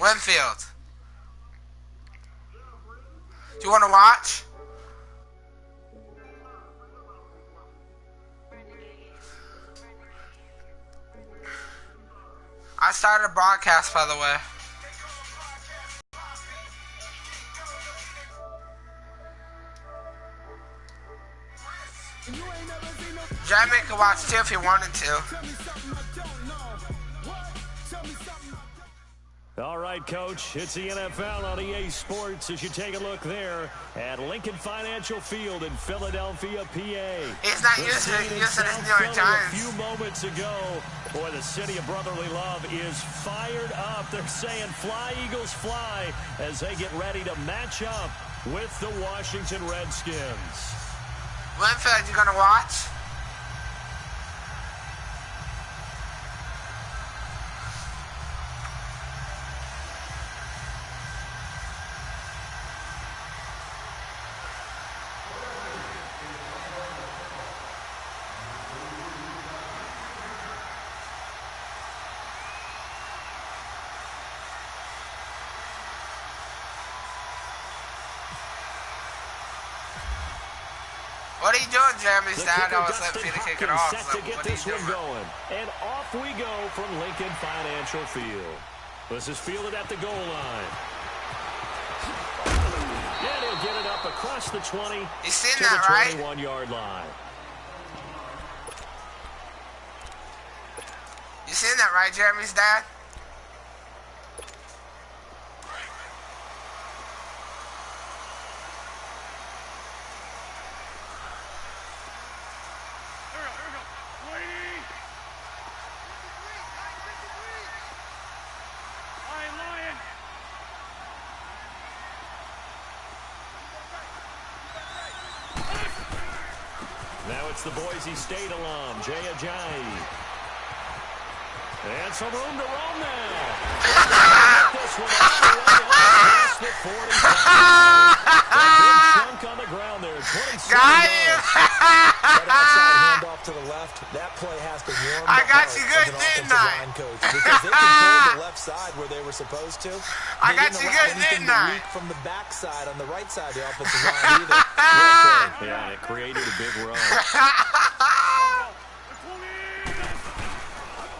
Winfield. Do you want to watch? I started a broadcast, by the way. Jeremy could watch too if he wanted to. All right, Coach, it's the NFL on EA Sports as you take a look there at Lincoln Financial Field in Philadelphia, PA. He's not using his New York Giants. A few moments ago, boy, the city of brotherly love is fired up. They're saying fly, Eagles, fly, as they get ready to match up with the Washington Redskins. Winfield, you gonna watch? What are you doing, Jeremy's dad? I was letting Peter kick it off. Set to get this one going. And off we go from Lincoln Financial Field. This is fielded at the goal line. And he'll get it up across the 20 you seen to that, the right? 21-yard line. You seen that, right, Jeremy's dad? Now it's the Boise State alum, Jay Ajayi. And some room to roam now. This one all the way across the 45. A big chunk on the ground there. 27 yards. That outside handoff to the left, that play has to warm I the got heart you of good, an didn't offensive I? line coach because they controlled the left side where they were supposed to. I They got didn't you allow good, anything didn't to I? leak from the backside on the right side of the offensive line either. Great play. Yeah, and it created a big run.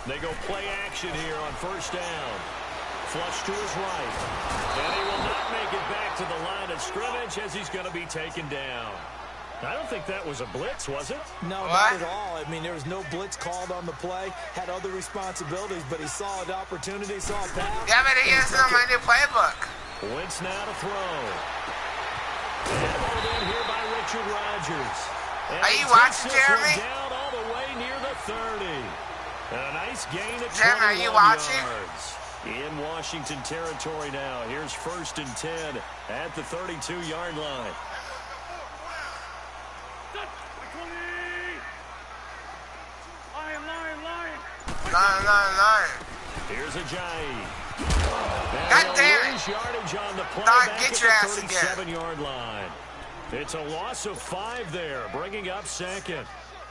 They go play action here on first down. Flush to his right. And he will not make it back to the line of scrimmage as he's going to be taken down. I don't think that was a blitz, was it? No, What? not at all. I mean, there was no blitz called on the play. Had other responsibilities, but he saw an opportunity, saw a pass. Yeah, but he is on my new playbook. Wentz now to throw. And pulled in here by Richard Rodgers. And Are he you takes watching, this one Jeremy? down all the way near the 30. And a nice gain of Jeremy, are you 21 watching? yards. In Washington territory now. Here's 1st and 10 at the 32-yard line. Lion. Here's Ajayi. God damn it. Yardage on the play Nah, back get at your the ass again. 37-yard line. It's a loss of 5 there, bringing up 2nd.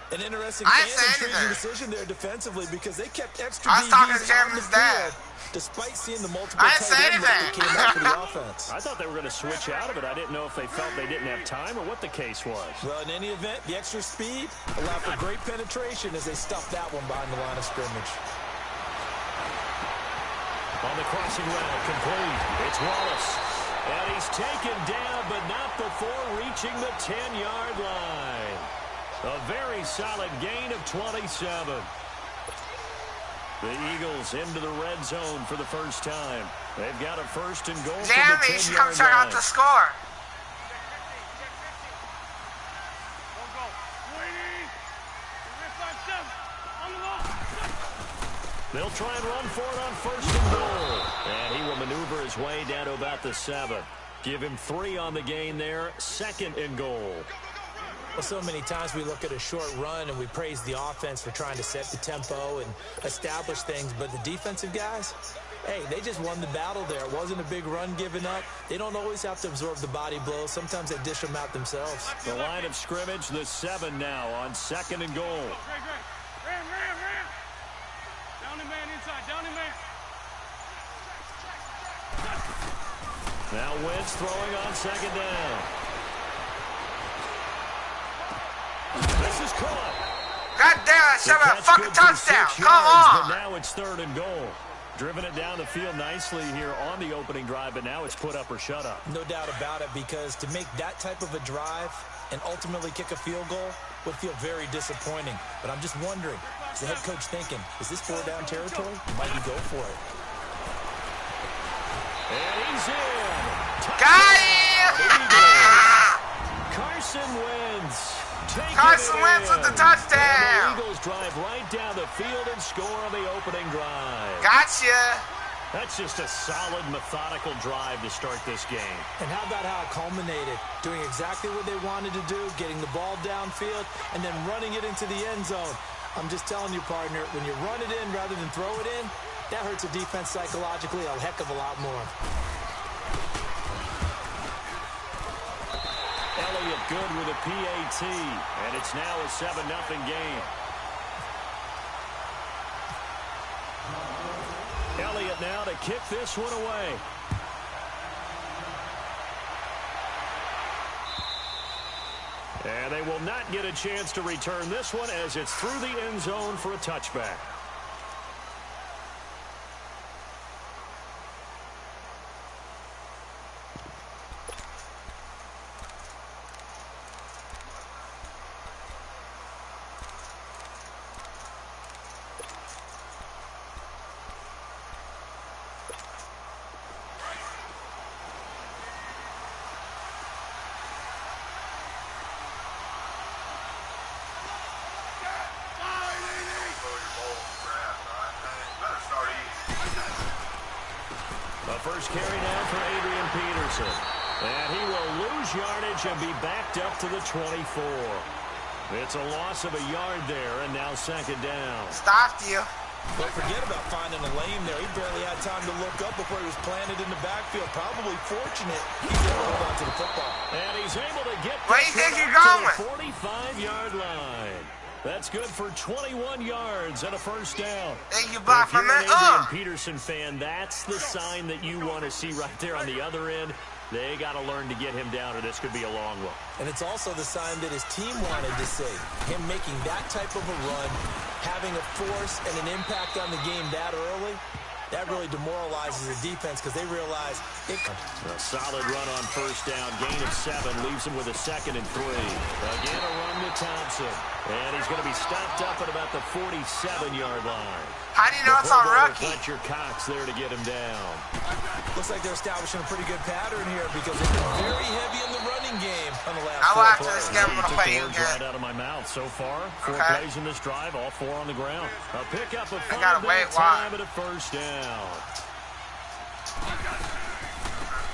An interesting I and ain't saying intriguing anything. decision there defensively because they kept extra I was talking to DBs on the Jeremy's dad. field despite seeing the multiple I didn't say tight end look that anything. came out for the offense. I thought they were going to switch out of it. I didn't know if they felt they didn't have time or what the case was. Well, in any event, the extra speed allowed for great penetration as they stuffed that one behind the line of scrimmage. On the crossing route, complete. It's Wallace. And he's taken down, but not before reaching the 10-yard line. A very solid gain of 27. The Eagles into the red zone for the first time. They've got a 1st and goal from the 10-yard Jeremy, you should come check out line. the score. They'll try and run for it on 1st and goal. And he will maneuver his way down to about the 7. Give him 3 on the gain there. 2nd and goal. Well, so many times we look at a short run and we praise the offense for trying to set the tempo and establish things, but the defensive guys, hey, they just won the battle there. It wasn't a big run given up. They don't always have to absorb the body blows. Sometimes they dish them out themselves. The line of scrimmage, the 7 now on 2nd and goal. Ram. Down the man inside, down the man. Now Wentz throwing on second down. This is caught. God damn, shut up. Fucking touchdown. Come on. But now it's 3rd and goal. Driven it down the field nicely here on the opening drive, but now it's put up or shut up. No doubt about it, because to make that type of a drive and ultimately kick a field goal would feel very disappointing. But I'm just wondering, is the head coach thinking, is this 4-down territory? Might he go for it? And he's in. Got him! Carson Wentz. Carson Wentz with the touchdown. And the Eagles drive right down the field and score on the opening drive. Gotcha. That's just a solid, methodical drive to start this game. And how about how it culminated? Doing exactly what they wanted to do, getting the ball downfield, and then running it into the end zone. I'm just telling you, partner, when you run it in rather than throw it in, that hurts a defense psychologically a heck of a lot more. Elliott good with a PAT, and it's now a 7-0 game. Elliott now to kick this one away. And they will not get a chance to return this one as it's through the end zone for a touchback. First carry now for Adrian Peterson. And he will lose yardage and be backed up to the 24. It's a loss of a yard there, and now 2nd down. Stopped you. But forget about finding a lane there. He barely had time to look up before he was planted in the backfield. Probably fortunate he's able to hold on to the football. And he's able to get where you think you're to going? the 45-yard line. That's good for 21 yards and a first down. Thank you, Bob. If you're an Adrian Peterson fan, that's the sign that you want to see right there on the other end. They got to learn to get him down, or this could be a long one. And it's also the sign that his team wanted to see. Him making that type of a run, having a force and an impact on the game that early, that really demoralizes the defense because they realize it. A solid run on first down. Gain of 7 leaves him with a 2nd and 3. Again, a run to Thompson. And he's going to be stopped up at about the 47-yard line. How do you know it's on rookie? Fletcher Cox there to get him down. Looks like they're establishing a pretty good pattern here because they've been very heavy in the running game on the last I'll four after plays. this game, I'm going to play you again. Right out of my mouth so far. 4 plays in this drive, all 4 on the ground. A pickup of 5 that time at a first down.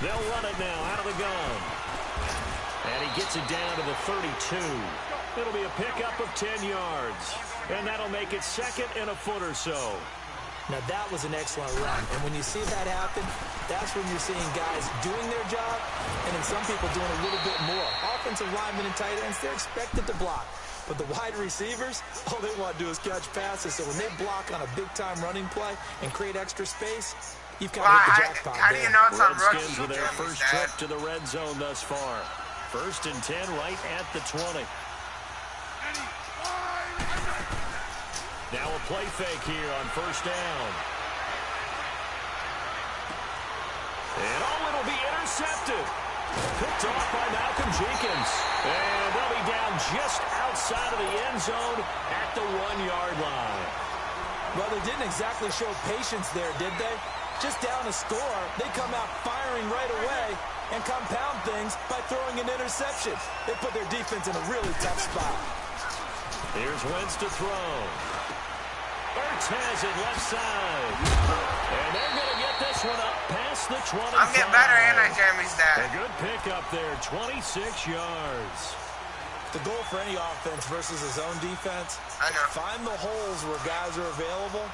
They'll run it now out of the gun. And he gets it down to the 32. It'll be a pickup of 10 yards. And that'll make it 2nd and a foot or so. Now, that was an excellent run. And when you see that happen, that's when you're seeing guys doing their job and then some people doing a little bit more. Offensive linemen and tight ends, they're expected to block. But the wide receivers, all they want to do is catch passes. So when they block on a big-time running play and create extra space, you've got to hit the jackpot. How do you know it's on rookie? Redskins with their first trip to the red zone thus far. 1st and 10 right at the 20. Now a play fake here on first down. And it'll be intercepted. Picked off by Malcolm Jenkins. And they'll be down just outside of the end zone at the 1-yard line. Well, they didn't exactly show patience there, did they? Just down a score, they come out firing right away and compound things by throwing an interception. They put their defense in a really tough spot. Here's Wentz to throw. Ertz has it left side. And they're going to get this one up past the 25. I'm getting better in at Jeremy's dad. A good pickup there, 26 yards. The goal for any offense versus his own defense, find the holes where guys are available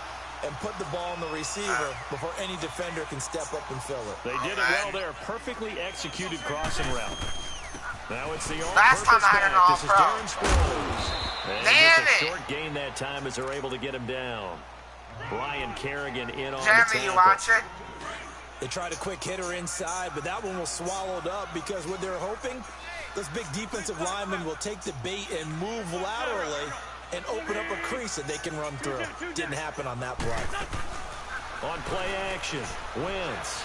and put the ball in the receiver before any defender can step up and fill it. They did it well there. Perfectly executed crossing route. Now it's the last time I had an This is all-pro. Darren Sproles. Damn a it! short gain that time as they're able to get him down. Brian Kerrigan in on the Jeremy, tackle. you watch it? They tried a quick hitter inside, but that one was swallowed up because what they're hoping, those big defensive linemen will take the bait and move laterally and open up a crease that they can run through. Didn't happen on that play. On play action, Wentz.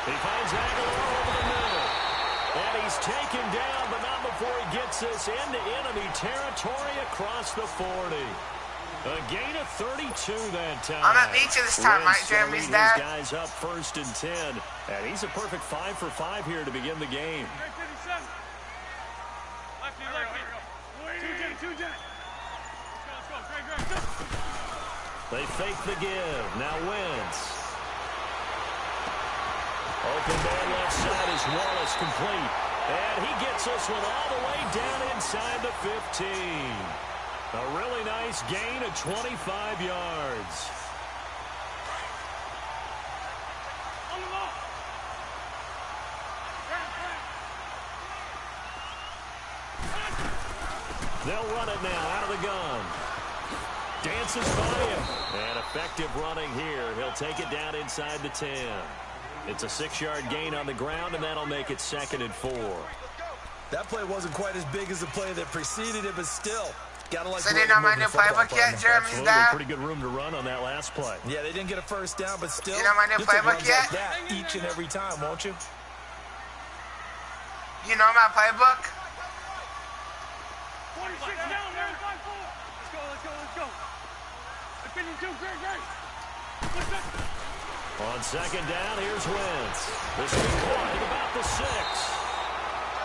He finds Aguilar over the middle. And he's taken down, but not before he gets this into enemy territory across the 40. A gain of 32 that time. I'm at beat you this time, right, Jeremy's dad? Guys up 1st and 10. And he's a perfect 5 for 5 here to begin the game. They fake the give. Now Wentz. Open man left side is Wallace complete. And he gets this one all the way down inside the 15. A really nice gain of 25 yards. They'll run it now out of the gun. Dances by him. And effective running here. He'll take it down inside the 10. It's a 6-yard gain on the ground, and that'll make it 2nd and 4. That play wasn't quite as big as the play that preceded it, but still. Gotta like. So they not my new playbook yet, Jeremy's dad? Pretty good room to run on that last play. Yeah, they didn't get a first down, but still. You know my new playbook yet? Like that each and every time, won't you? You know my playbook? 46 down, man. 5-4. Let's go. Opinion 2, great. On 2nd down, here's Wentz. This is caught at about the 6.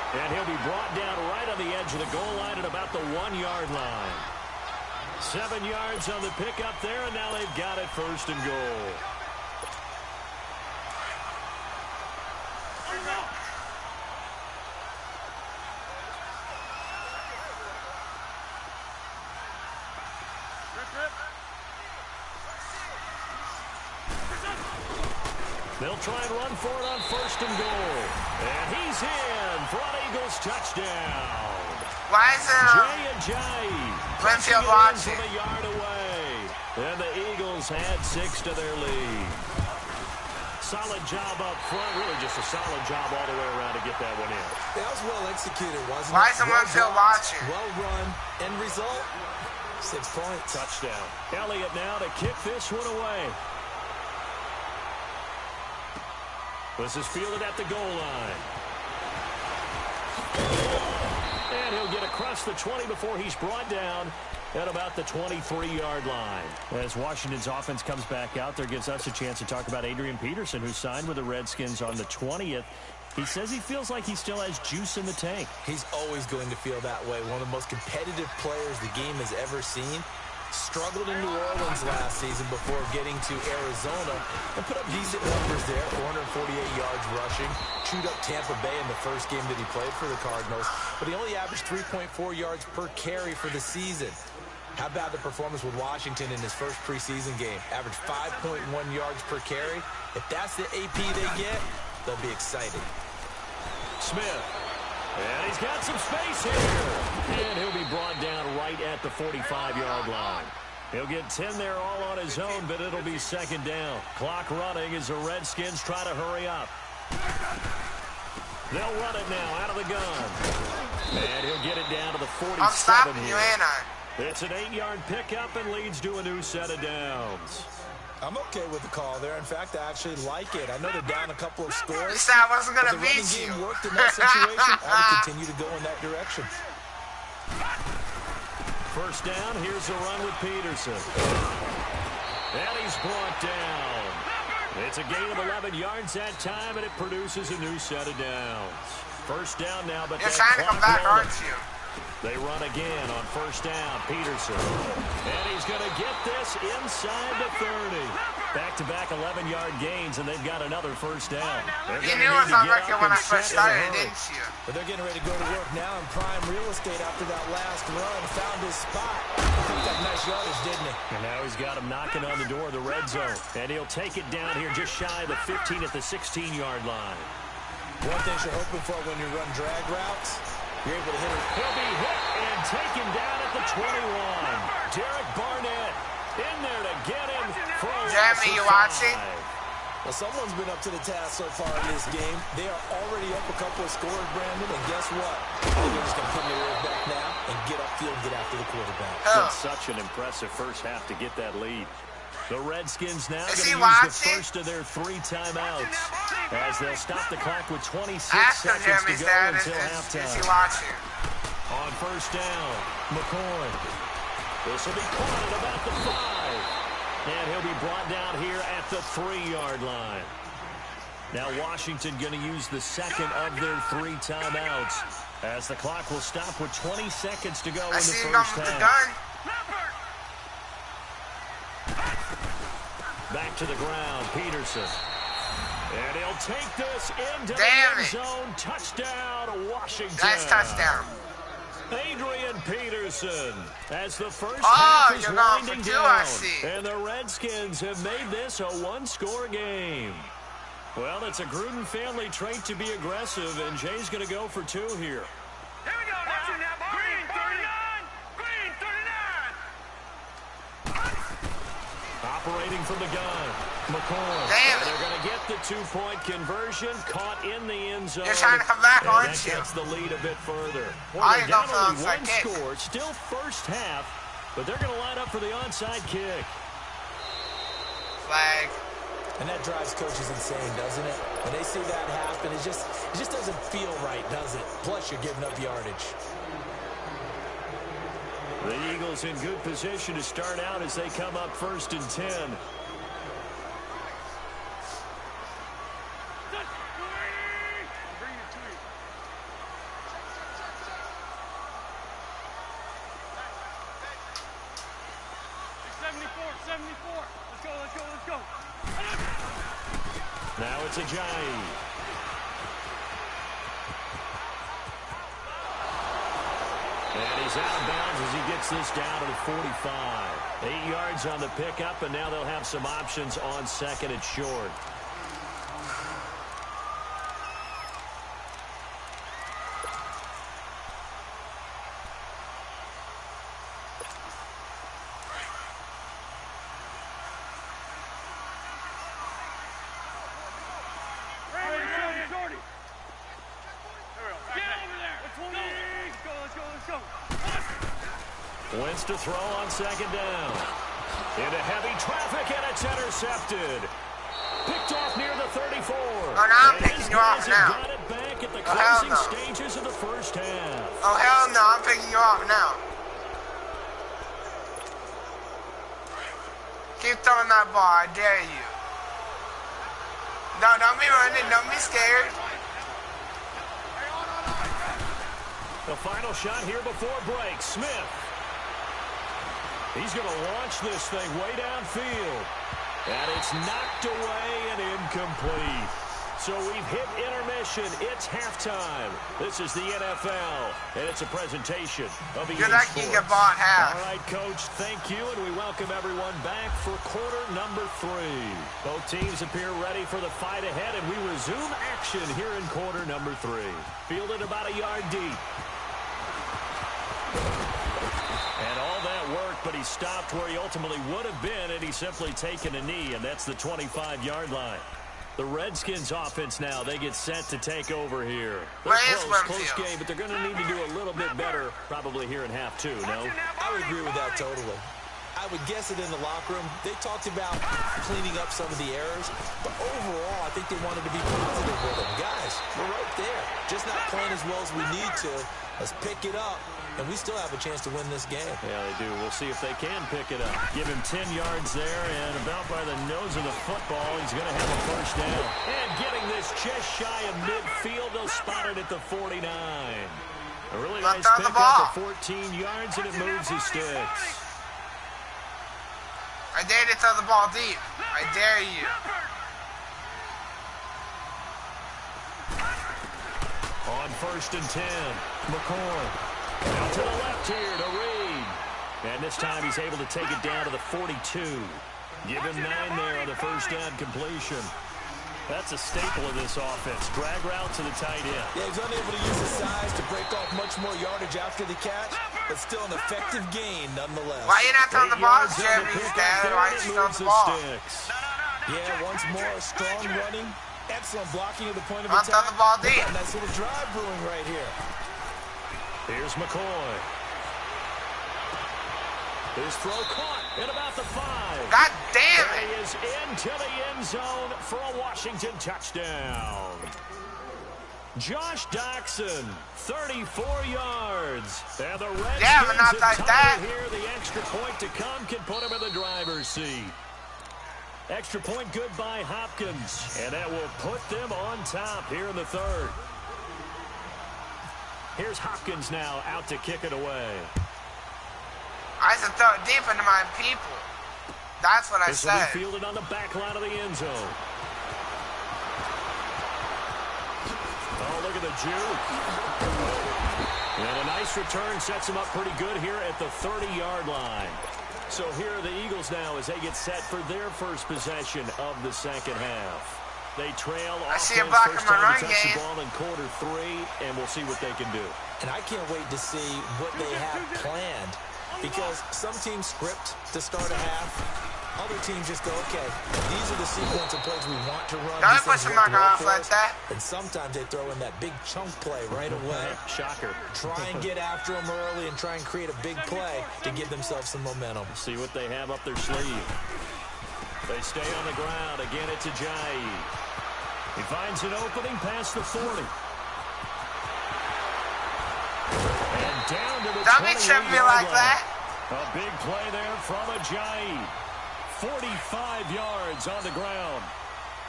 And he'll be brought down right on the edge of the goal line at about the 1-yard line. 7 yards on the pickup there, and now they've got it 1st and goal. They'll try and run for it on 1st and goal. And he's in for an Eagles touchdown. Why is Winfield watching? From a yard away. And the Eagles had 6 to their lead. Solid job up front. Really just a solid job all the way around to get that one in. That was well executed, wasn't it? Why is Winfield watching? Well run. End result, 6 points. Touchdown. Elliott now to kick this one away. This is fielded at the goal line. And he'll get across the 20 before he's brought down at about the 23-yard line. As Washington's offense comes back out there, gives us a chance to talk about Adrian Peterson, who signed with the Redskins on the 20th. He says he feels like he still has juice in the tank. He's always going to feel that way. One of the most competitive players the game has ever seen. Struggled in New Orleans last season before getting to Arizona and put up decent numbers there, 448 yards rushing. Chewed up Tampa Bay in the first game that he played for the Cardinals, but he only averaged 3.4 yards per carry for the season. How about the performance with Washington in his first preseason game? Averaged 5.1 yards per carry. If that's the AP they get, they'll be excited. Smith. And he's got some space here. And he'll be brought down right at the 45-yard line. He'll get 10 there all on his own, but it'll be 2nd down. Clock running as the Redskins try to hurry up. They'll run it now out of the gun. And he'll get it down to the 47 I'm stopping here. you, ain't I? It's an 8-yard pickup and leads to a new set of downs. I'm okay with the call there. In fact, I actually like it. I know they're down a couple of scores. You said I wasn't going to But the running beat you. game worked in that situation. I would continue to go in that direction. 1st down, here's the run with Peterson. And he's brought down. It's a gain of 11 yards that time, and it produces a new set of downs. 1st down now, but You're trying to come back, aren't you? They run again on 1st down. Peterson. And he's going to get this inside the 30. Back-to-back 11-yard gains, and they've got another 1st down. You knew it was on record when I first started, didn't you? But they're getting ready to go to work now in prime real estate after that last run. Found his spot. He got nice yardage, didn't he? And now he's got him knocking on the door of the red zone. And he'll take it down here just shy of the 15 at the 16-yard line. One thing you're hoping for when you run drag routes, you're able to hit it. He'll be hit and taken down at the 21. Derek Barnett in there to get him for a Jeremy, you watching? Well, someone's been up to the task so far in this game. They are already up a couple of scores, Brandon, and guess what? They're just going to put their ears back now and get upfield and get after the quarterback. It's been such an impressive first half to get that lead. The Redskins now going to use watching? the first of their 3 timeouts as they'll stop the clock with 26 Ask him, seconds to Jeremy's go dad, until is halftime. he watching? On first down, McCoy. This will be caught at about the 5. And he'll be brought down here at the 3-yard line. Now Washington going to use the second of their 3 timeouts as the clock will stop with 20 seconds to go in the first half. Back to the ground, Peterson. And he'll take this into the end zone. Touchdown, Washington. Nice touchdown. Adrian Peterson as the first half is winding down. And the Redskins have made this a 1-score game. Well, it's a Gruden family trait to be aggressive, and Jay's going to go for 2 here. Here we go now. Green 39. Green 39. Operating from the gun, McCoy. Damn. They're going to get the 2-point conversion, caught in the end zone. You're trying to come back, aren't you? That gets the lead a bit further. Well, I they're down don't only feel 1 like it. score, still first half, but they're going to line up for the onside kick. Flag. And that drives coaches insane, doesn't it? When they see that happen, it just doesn't feel right, does it? Plus, you're giving up yardage. The Eagles in good position to start out as they come up 1st and 10. Now it's Ajayi. And he's out of bounds as he gets this down to the 45. 8 yards on the pickup, and now they'll have some options on 2nd and short. Wentz to throw on 2nd down. Into heavy traffic, and it's intercepted. Picked off near the 34. Oh, now I'm picking you off now. Got it back at the Oh, hell closing no. stages of the first half. Oh, hell no. I'm picking you off now. Keep throwing that ball. I dare you. No, don't be running. Don't be scared. The final shot here before break. Smith. He's going to launch this thing way downfield. And it's knocked away and incomplete. So we've hit intermission. It's halftime. This is the NFL, and it's a presentation of EA You're lucky you Sports. get bought half. All right, Coach, thank you, and we welcome everyone back for quarter number 3. Both teams appear ready for the fight ahead, and we resume action here in quarter number 3. Fielded about a yard deep. And all that work, but he stopped where he ultimately would have been had he simply taken a knee, and that's the 25-yard line. The Redskins offense now, they get set to take over here. Where is Close game, but they're going to need to do a little bit better probably here in half 2, no? I would agree with that totally. I would guess it in the locker room. They talked about cleaning up some of the errors, but overall, I think they wanted to be positive with them. Guys, we're right there. Just not playing as well as we need to. Let's pick it up, and we still have a chance to win this game. Yeah, they do. We'll see if they can pick it up. Give him 10 yards there, and about by the nose of the football, he's going to have a first down. And getting this just shy of midfield, they'll spot it at the 49. A really nice pick up for 14 yards, and it moves his sticks. I dare you to throw the ball deep. I dare you. On 1st and 10, McCoy. Out to the left here to Reed. And this time he's able to take it down to the 42. Give him 9 there on the first down completion. That's a staple of this offense. Drag route to the tight end. Yeah, he's unable to use his size to break off much more yardage after the catch, but still an effective gain nonetheless. Why you not throwing the ball, Jeremy? Dad, why you throwing the ball? Yeah, once more, strong running, excellent blocking at the point of I'm attack. throwing the ball deep. A nice little drive brewing right here. Here's McCoy. His throw caught at about the 5. God damn And it! he is into the end zone for a Washington touchdown. Josh Doxson, 34 yards. And the Redskins Yeah, but not like that. Here, the extra point to come can put him in the driver's seat. Extra point good by Hopkins. And that will put them on top here in the third. Here's Hopkins now out to kick it away. I used to throw it deep into my people. That's what I This will said. be fielded on the back line of the end zone. Oh, look at the juke. And a nice return sets him up pretty good here at the 30-yard line. So here are the Eagles now as they get set for their first possession of the second half. They trail I see a offense block first in my time run to touch the game. ball in quarter 3, and we'll see what they can do. And I can't wait to see what they have planned, because some teams script to start a half. Other teams just go, okay, these are the sequence of plays we want to run. Don't These put things some work marker well off for like us. that. And sometimes they throw in that big chunk play right away. Shocker. Try and get after them early and try and create a big play to give themselves some momentum. See what they have up their sleeve. They stay on the ground. Again, it's Ajayi. He finds an opening past the 40. And down to the 28-yard line. Don't be tripping me like that. A big play there from Ajayi. 45 yards on the ground.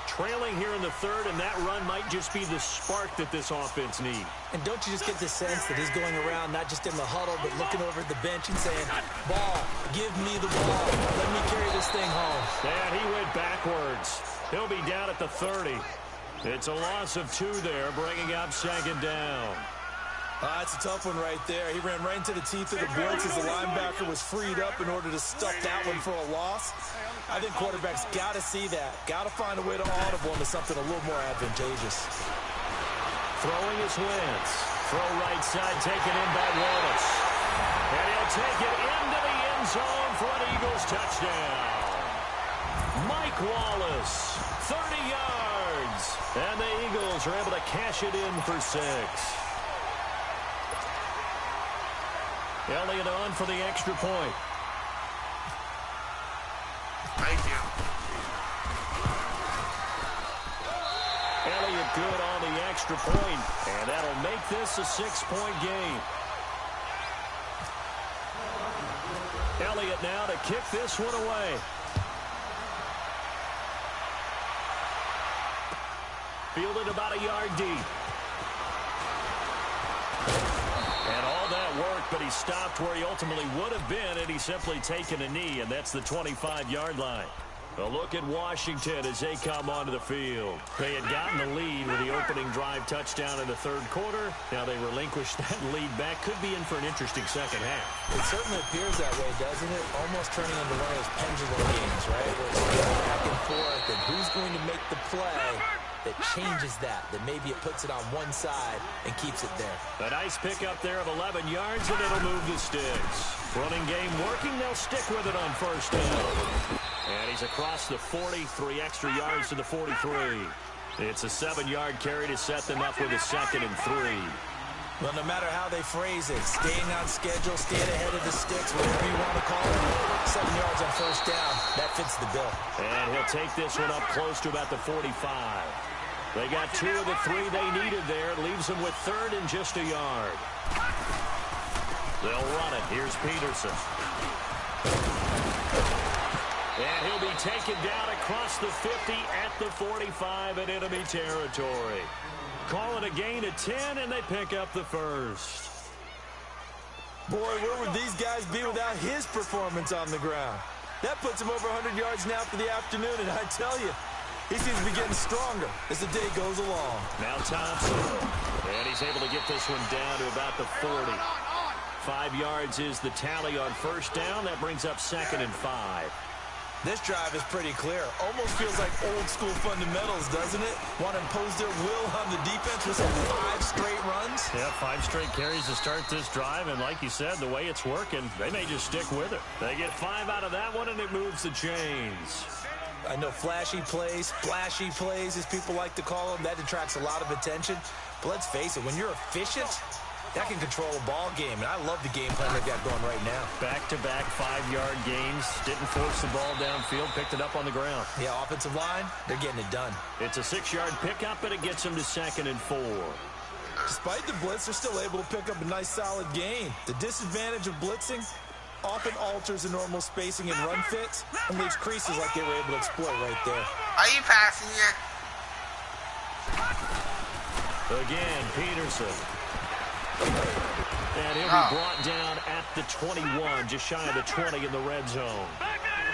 Trailing here in the third, and that run might just be the spark that this offense needs. And don't you just get the sense that he's going around not just in the huddle, but looking over at the bench and saying, ball, give me the ball. Let me carry this thing home. And he went backwards. He'll be down at the 30. It's a loss of 2 there, bringing up second down. That's a tough one right there. He ran right into the teeth of the blitz as the linebacker was freed up in order to stuff that one for a loss. I think quarterbacks got to see that. Got to find a way to audible into something a little more advantageous. Throwing is Wentz. Throw right side, taken in by Wallace. And he'll take it into the end zone for an Eagles touchdown. Mike Wallace, 30 yards. And the Eagles are able to cash it in for 6. Elliott on for the extra point. Thank you. Elliott good on the extra point, and that'll make this a 6-point game. Elliott now to kick this one away. Fielded about a yard deep. And all that work, but he stopped where he ultimately would have been, and he's simply taken a knee, and that's the 25-yard line. A look at Washington as they come onto the field. They had gotten the lead with the opening drive touchdown in the third quarter. Now they relinquished that lead back. Could be in for an interesting second half. It certainly appears that way, doesn't it? Almost turning into one of those pendulum games, right? Where it's going back and forth, and who's going to make the play that changes that maybe it puts it on one side and keeps it there. A nice pickup there of 11 yards, and it'll move the sticks. Running game working. They'll stick with it on first down. And he's across the 40, 3 extra yards to the 43. It's a 7-yard carry to set them up with a 2nd and 3. Well, no matter how they phrase it, staying on schedule, staying ahead of the sticks, whatever you want to call it, 7 yards on first down, that fits the bill. And he'll take this one up close to about the 45. They got 2 of the 3 they needed there. It leaves them with 3rd and just a yard. They'll run it. Here's Peterson. And he'll be taken down across the 50 at the 45 in enemy territory. Calling a gain of 10, and they pick up the first. Boy, where would these guys be without his performance on the ground? That puts him over 100 yards now for the afternoon, and I tell you, he seems to be getting stronger as the day goes along. Now Thompson, and he's able to get this one down to about the 40. 5 yards is the tally on first down. That brings up 2nd and 5. This drive is pretty clear. Almost feels like old school fundamentals, doesn't it? Want to impose their will on the defense with some 5 straight runs? Yeah, 5 straight carries to start this drive, and like you said, the way it's working, they may just stick with it. They get 5 out of that one, and it moves the chains. I know flashy plays, splashy plays, as people like to call them, that attracts a lot of attention. But let's face it, when you're efficient, that can control a ball game, and I love the game plan they've got going right now. Back-to-back 5-yard gains, didn't force the ball downfield, picked it up on the ground. Yeah, offensive line, they're getting it done. It's a 6-yard pickup, and it gets them to 2nd and 4. Despite the blitz, they're still able to pick up a nice, solid gain. The disadvantage of blitzing often alters the normal spacing and run fits and leaves creases like they were able to exploit right there. Are you passing it? Again, Peterson. And he'll be brought down at the 21, just shy of the 20 in the red zone.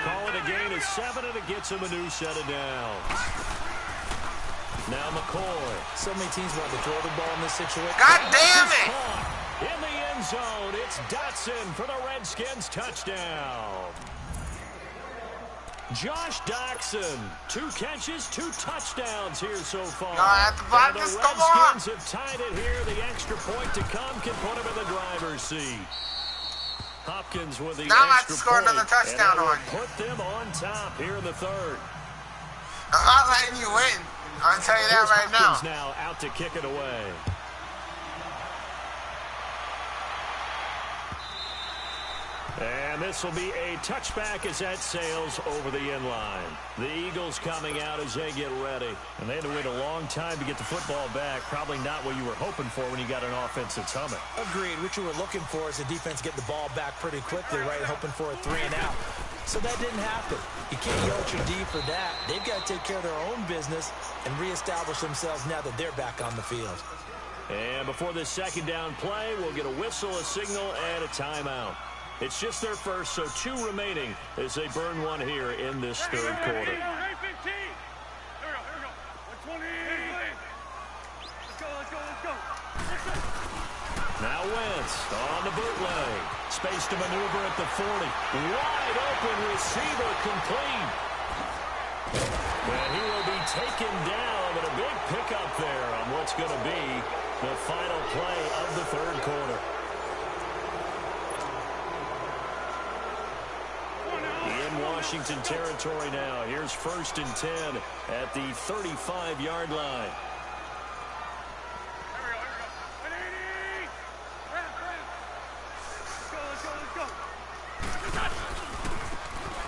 Call it a gain of 7, and it gets him a new set of downs. Now McCoy. So many teams want to throw the ball in this situation. God damn it! In the end zone, it's Dotson for the Redskins touchdown. Josh Doxson, 2 catches, 2 touchdowns here so far. At the bottom, and the Redskins have tied it here. The extra point to come can put him in the driver's seat. Hopkins with the now I'm about to extra score point, another touchdown and on you. put them on top here in the 3rd. I'm not letting you win. I'll tell you that right now. Hopkins now out to kick it away. And this will be a touchback as that sails over the end line. The Eagles coming out as they get ready. And they had to wait a long time to get the football back. Probably not what you were hoping for when you got an offense that's humming. Agreed. What you were looking for is the defense get the ball back pretty quickly, right? Hoping for a 3 and out. So that didn't happen. You can't yell at your D for that. They've got to take care of their own business and reestablish themselves now that they're back on the field. And before this 2nd down play, we'll get a whistle, a signal, and a timeout. It's just their first, so 2 remaining as they burn one here in this 3rd quarter. Hey, 15. Here we go. 120. Let's go. Now Wentz on the bootleg. Space to maneuver at the 40. Wide open receiver complete. And he will be taken down, but a big pickup there on what's going to be the final play of the 3rd quarter. In Washington territory now. Here's 1st and 10 at the 35-yard line.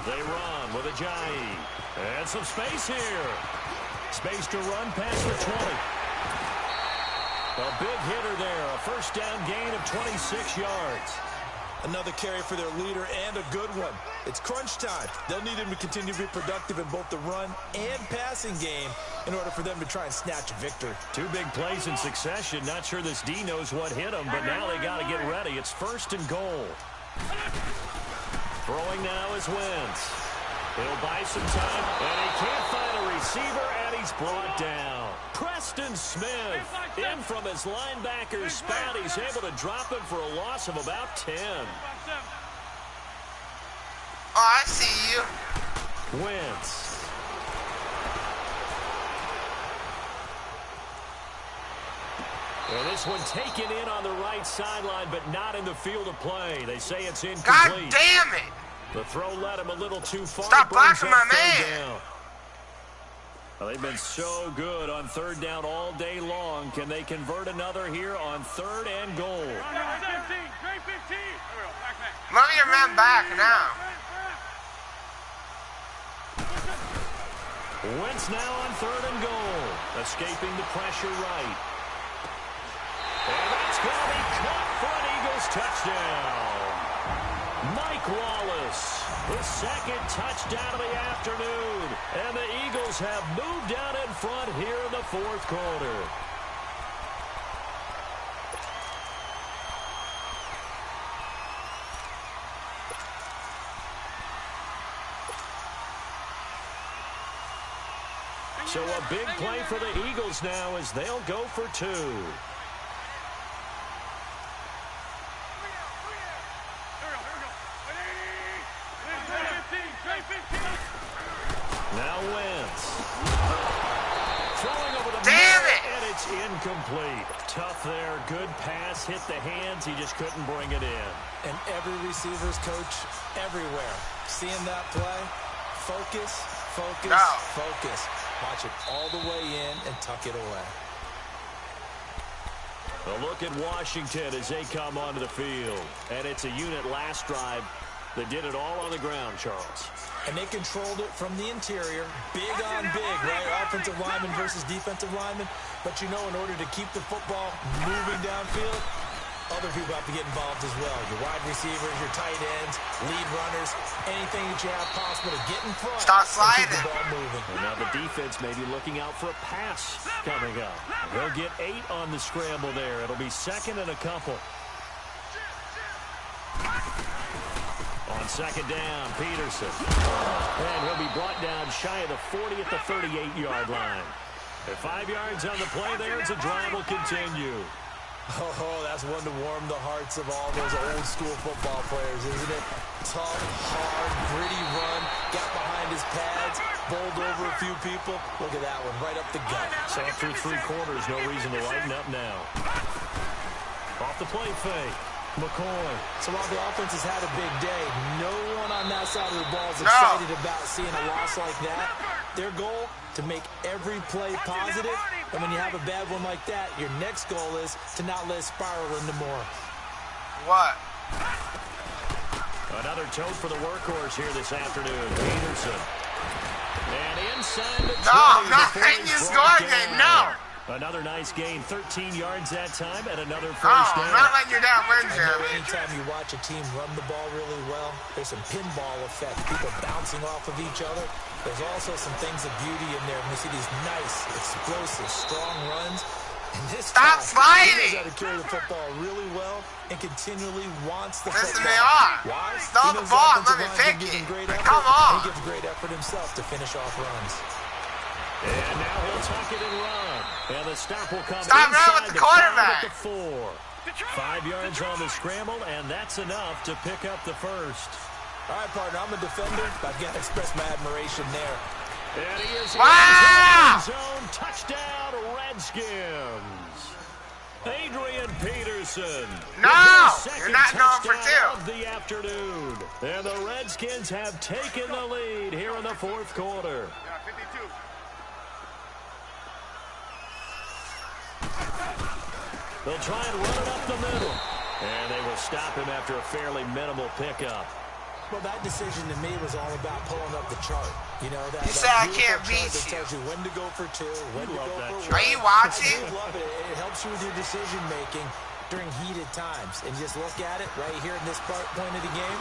They run with Ajayi. And some space here. Space to run past the 20. A big hitter there. A 1st down gain of 26 yards. Another carry for their leader and a good one. It's crunch time. They'll need him to continue to be productive in both the run and passing game in order for them to try and snatch a victory. 2 big plays in succession. Not sure this D knows what hit him, but now they got to get ready. It's 1st and goal. Throwing now is Wentz. He'll buy some time, and he can't find a receiver, and he's brought down. Preston Smith in from his linebacker's spot. He's able to drop him for a loss of about 10. Oh, I see you. Wentz. And this one taken in on the right sideline, but not in the field of play. They say it's incomplete. God damn it. The throw led him a little too far. Stop blocking my man. Down. Well, they've been so good on 3rd down all day long. Can they convert another here on 3rd and goal? Great 15. Move your man back now. Wentz now on 3rd and goal. Escaping the pressure right. And that's going to be caught for an Eagles touchdown. Mike Wallace, the 2nd touchdown of the afternoon. And the Eagles have moved out in front here in the 4th quarter. So a big play for the Eagles now as they'll go for 2. defense. Throwing over the Damn middle, it! and it's incomplete. Tough there. Good pass. Hit the hands. He just couldn't bring it in. And every receiver's coach everywhere. Seeing that play, focus, focus, focus. Watch it all the way in and tuck it away. A look at Washington as they come onto the field. And it's a unit last drive that did it all on the ground, Charles. And they controlled it from the interior, big on big, right? Offensive lineman versus defensive lineman. But you know, in order to keep the football moving downfield, other people have to get involved as well. Your wide receivers, your tight ends, lead runners, anything that you have possible to get in front. Start sliding. And keep the ball moving. And now the defense may be looking out for a pass coming up. They'll get 8 on the scramble there. It'll be second and a couple. On second down, Peterson. And he'll be brought down shy of the 40 at the 38-yard line. At 5 yards on the play there, the drive will continue. Oh, that's one to warm the hearts of all those old-school football players, isn't it? Tough, hard, gritty run, got behind his pads, bowled over a few people. Look at that one, right up the gut. So through 3 quarters, no reason to lighten up now. Off the play fake. McCoy. So while the offense has had a big day, no one on that side of the ball is excited about seeing a loss like that. Their goal, to make every play positive. And when you have a bad one like that, your next goal is to not let it spiral into more. What? Another tote for the workhorse here this afternoon. Peterson. And inside the 20. No, I'm not letting you score again. No. Another nice gain, 13 yards that time, and another Oh, first down. I'm not letting you down, win, I know Jeremy. anytime you watch a team run the ball really well, there's some pinball effect, people bouncing off of each other. There's also some things of beauty in there. And you see these nice, explosive, strong runs. And this Stop guy, sliding! he knows how to carry the football really well and continually wants the Listen football. me on. Why? Throw He the knows ball, offensive let me line can pick give him it. great Like, effort, come on. And he gives great effort himself to finish off runs. And now he'll tuck it and run. And the stop will come Stop running inside with the quarterback. At the 4. 5 yards on the scramble, and that's enough to pick up the first. All right, partner, I'm a defender. I've got to express my admiration there. And he is Wow! in the zone. Touchdown, Redskins. Adrian Peterson. No! With his You're not second going for touchdown 2. of the afternoon. And the Redskins have taken the lead here in the 4th quarter. Yeah, 52. They'll try and run it up the middle. And they will stop him after a fairly minimal pickup. Well, that decision to me was all about pulling up the chart. You know, that You said I beautiful can't chart beat that you. tells you when to go for 2, when to love go that for chart. 1. Are you watching? I do love it. It helps you with your decision-making during heated times. And just look at it right here in this point of the game.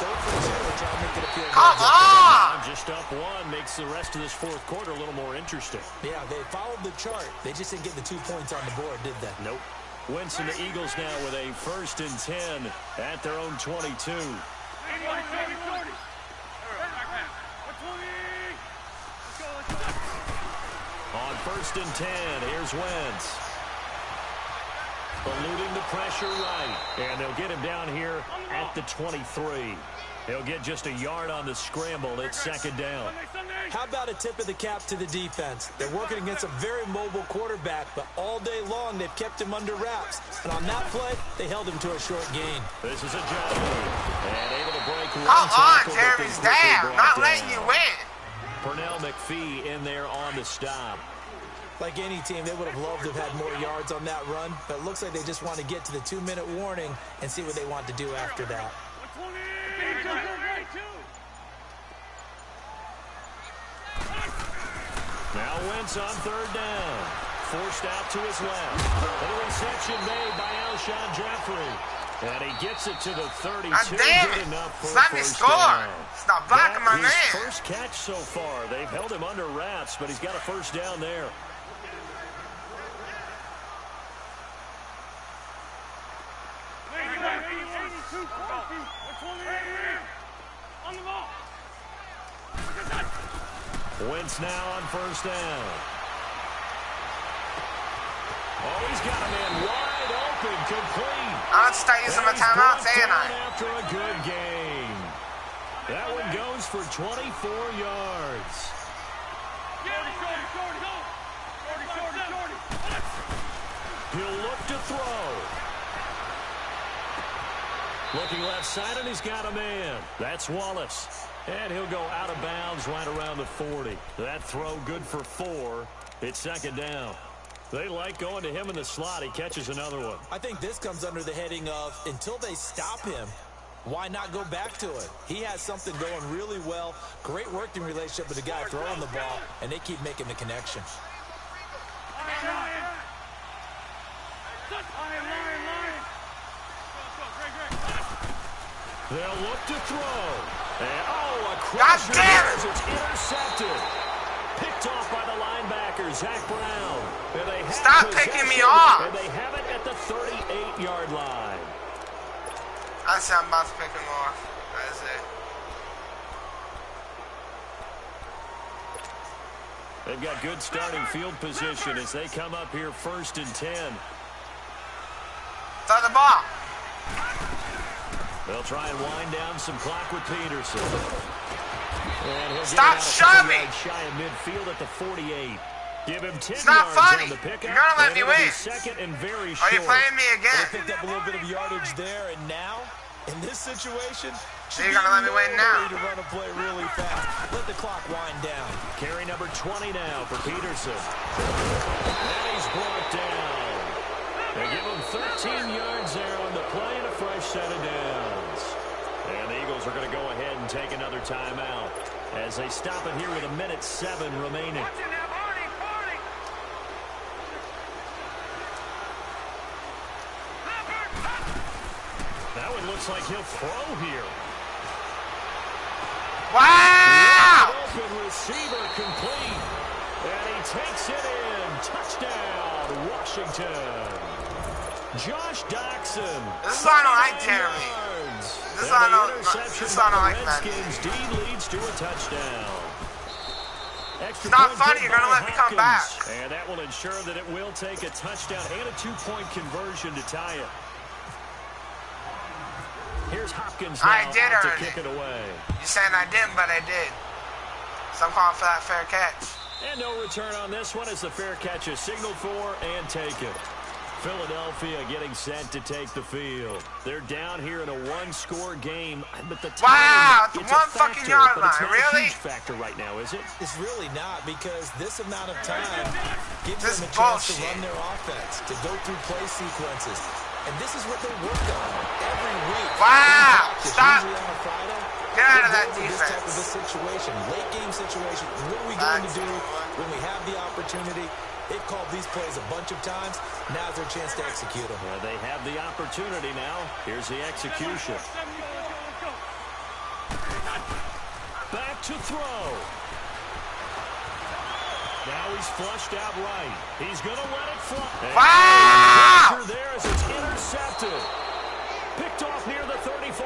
Go for 2 and try and make it appeal. Come on! Just up 1 makes the rest of this 4th quarter a little more interesting. Yeah, they followed the chart. They just didn't get the 2 points on the board, did they? Nope. Winston, the Eagles now with a 1st and 10 at their own 22. 40, 40. Let's go, let's go. On 1st and 10, here's Wentz. Eluding the pressure right. And they'll get him down here at the 23. He'll get just a yard on the scramble. It's 2nd down. How about a tip of the cap to the defense? They're working against a very mobile quarterback, but all day long they've kept him under wraps. And on that play, they held him to a short gain. This is a job. And able to break one Come on, tackle, but Jeremy's then quickly down. brought Not down. letting you win. Pernell McPhee in there on the stop. Like any team, they would have loved to have had more yards on that run, but it looks like they just want to get to the 2-minute warning and see what they want to do after that. 120. Now Wentz on 3rd down. Forced out to his left. And a reception made by Alshon Jeffrey. And he gets it to the 32. God damn Good it. enough for Let a me first score. down. Stop blocking my His man. first catch so far. They've held him under wraps, but he's got a first down there. On the ball. Wentz now on 1st down. Oh, he's got a man wide open, complete. I'll start using my timeouts, ain't I? After a good game. That one goes for 24 yards. He'll look to throw. Looking left side, and he's got a man. That's Wallace. And he'll go out of bounds right around the 40. That throw good for 4. It's second down. They like going to him in the slot. He catches another one. I think this comes under the heading of until they stop him, why not go back to it? He has something going really well. Great working relationship with the guy throwing the ball, and they keep making the connection. They'll look to throw. And, a God crusher. damn it! It's intercepted. Picked off by the linebacker, Zach Brown. And they have Stop picking me off! And they have it at the 38-yard line. I said I'm about to pick him off. That's it. They've got good starting field position as they come up here 1st and 10. Throw the ball. They'll try and wind down some clock with Peterson. And he'll Stop shoving! Shy of midfield at the 48. Give him 10 It's not yards funny. on the pickup. You're gonna let me It'll be win. Second and very Are short. you playing me They again? picked up a little bit of yardage there, and now, in this situation, So you're gonna let me win now? to run a play really fast. Let the clock wind down. Carry number 20 now for Peterson. And he's brought down. They give him 13 yards there on the play and a fresh set of downs. And the Eagles are going to go ahead and take another timeout as they stop it here with 1:07 remaining. That one looks like he'll throw here. Wow! Open receiver complete. And he takes it in. Touchdown, Washington. Josh Doxson. This is why I don't like Jeremy. This is why I don't like Madden. Redskins D leads to a touchdown. Extra It's not point funny. good You're gonna by let me come Hopkins. back. And that will ensure that it will take a touchdown and a 2-point conversion to tie it. Here's Hopkins now I did out to earn kick it away. You're saying I didn't, but I did. So I'm calling for that fair catch. And no return on this one as the fair catch is signaled for and taken. Philadelphia getting set to take the field. They're down here in a one-score game, but the time, Wow, it's it's one a fucking factor, yard but it's line, not really? a huge factor right now, is it? It's really not, because this amount of time gives This them a chance to bullshit. run their offense, to go through play sequences. And this is what they work on every week. Wow, Practice, stop. usually on a Friday. Get out of they that go with This type of defense. a situation, late game situation. What are we going to do when we have the opportunity? They've called these plays a bunch of times. Now's their chance to execute them. Well, they have the opportunity now. Here's the execution. Back to throw. Now he's flushed out right. He's going to let it fly. Wow! And there as it's intercepted. Picked off near the 34.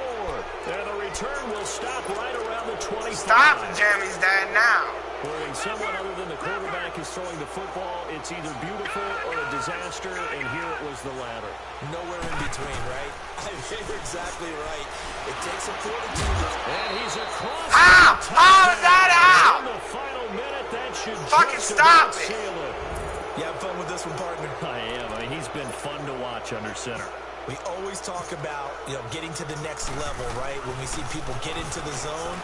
And the return will stop right around the 25. Stop Jeremy's dad now. Well, when someone other than the quarterback is throwing the football, it's either beautiful or a disaster, and here it was the latter. Nowhere in between, right? I think you're exactly right. It takes a fortitude. And he's across. How? How is that out? In the final minute, that should Fucking just stop about it. seal it. You have fun with this one, partner? I am. I mean, he's been fun to watch under center. We always talk about, getting to the next level, right? When we see people get into the zone,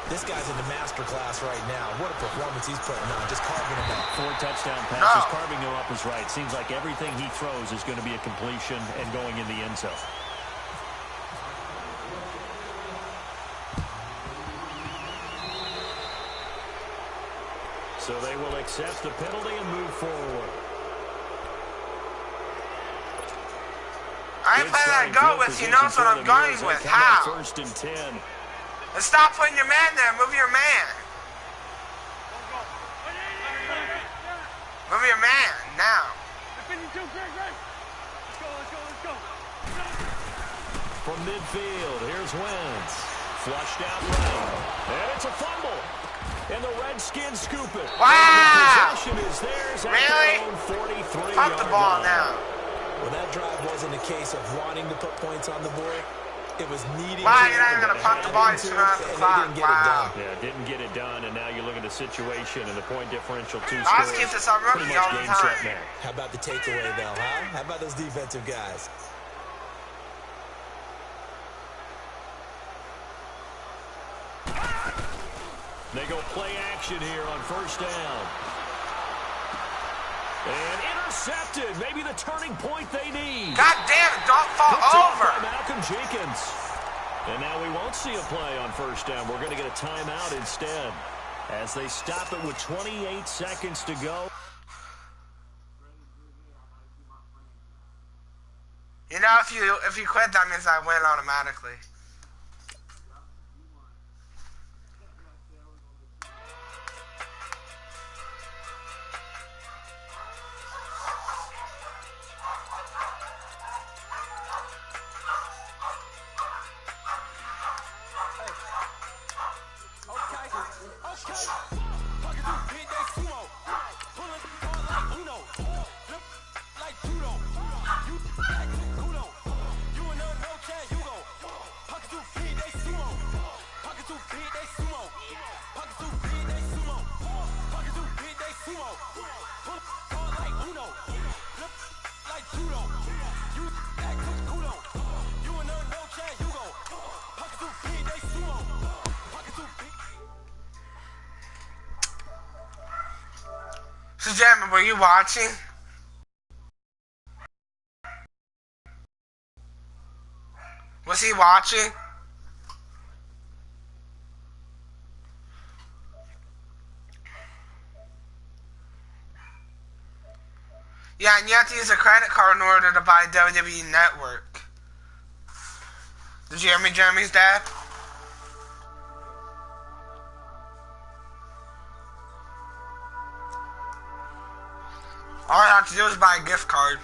this guy's in the master class right now. What a performance he's putting on, just carving them up. 4 touchdown passes, No. carving him up is right. Seems like everything he throws is going to be a completion and going in the end zone. So they will accept the penalty and move forward. I ain't playing that go with. He knows what I'm going with. How? 1st and 10. And stop putting your man there. Move your man. Move your man now. From midfield, here's Wentz. Flushed out right. And it's a fumble. And the Redskins scoop it. Wow. And the possession is theirs at Really? their own 43-yard Pump the ball line. now. Well, that drive wasn't a case of wanting to put points on the board. It was needing Why to, you're not even gonna pump the ball? You should have the clock. Wow. Yeah, didn't get it done, and now you look at the situation and the point differential, 2 Let's scores. keep this on Pretty rookie much all the game time. set now. How about the takeaway, though, huh? How about those defensive guys? They go play action here on first down. And intercepted. Maybe the turning point they need. God damn it, don't fall Picked off over. by Malcolm Jenkins. And now we won't see a play on first down. We're going to get a timeout instead as they stop it with 28 seconds to go. You know, if you quit, that means I win automatically. So, Jeremy, were you watching? Was he watching? Yeah, and you have to use a credit card in order to buy WWE Network. Did you hear me, Jeremy's dad? All I have to do is buy a gift card.